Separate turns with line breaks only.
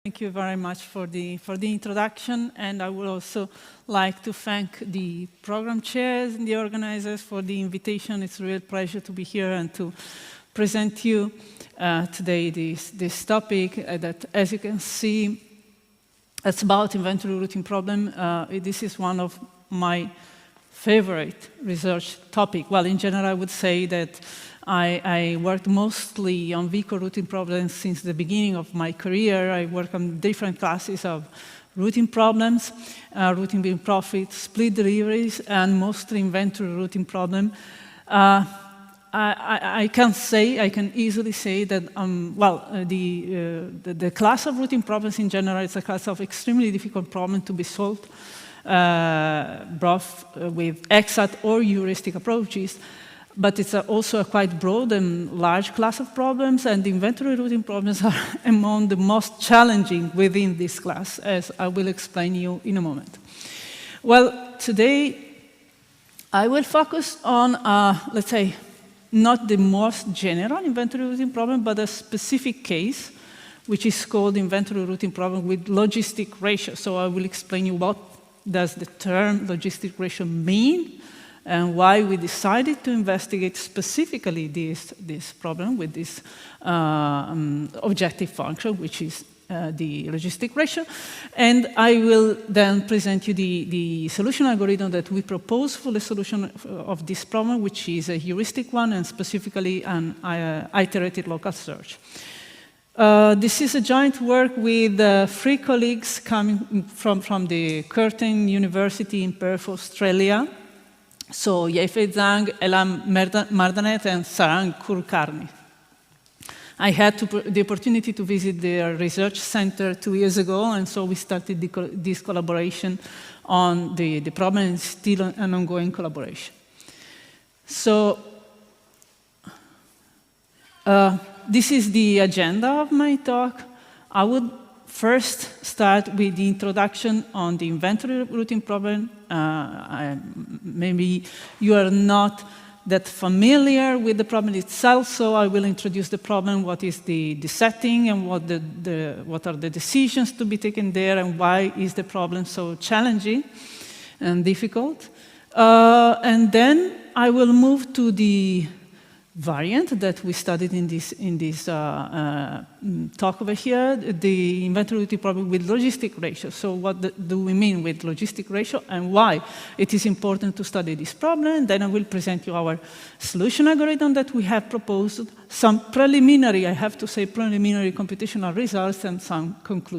Thank you very much for the introduction, and I would also like to thank the program chairs and the organizers for the invitation. It's a real pleasure to be here and to present you today this topic that, as you can see, it's about inventory routing problem. This is one of my favorite research topic. Well, in general, I would say that I worked mostly on vehicle routing problems since the beginning of my career. I work on different classes of routing problems, routing bin profit, split deliveries, and mostly inventory routing problem. I can easily say that, the class of routing problems in general is a class of extremely difficult problem to be solved, both with exact or heuristic approaches. But it's also a quite broad and large class of problems, and the inventory routing problems are among the most challenging within this class, as I will explain you in a moment. Well, today I will focus on, let's say, not the most general inventory routing problem, but a specific case, which is called inventory routing problem with logistic ratio. So I will explain you what does the term logistic ratio mean, and why we decided to investigate specifically this problem with this objective function, which is the logistic ratio. And I will then present you the solution algorithm that we propose for the solution of this problem, which is a heuristic one, and specifically an iterated local search. This is a joint work with 3 colleagues coming from the Curtin University in Perth, Australia. So Yefei Zhang, Elam Mardanet, and Sarang Kulkarni. I had the opportunity to visit their research center 2 years ago, and so we started this collaboration on the problem, and still an ongoing collaboration. So this is the agenda of my talk. I would first start with the introduction on the inventory routing problem. Maybe you are not that familiar with the problem itself, so I will introduce the problem, what is the setting, and what are the decisions to be taken there, and why is the problem so challenging and difficult. And then I will move to the variant that we studied in this talk over here, the inventory routing problem with logistic ratio. So what do we mean with logistic ratio, and why it is important to study this problem? Then I will present you our solution algorithm that we have proposed, some preliminary, I have to say, preliminary computational results, and some conclusions.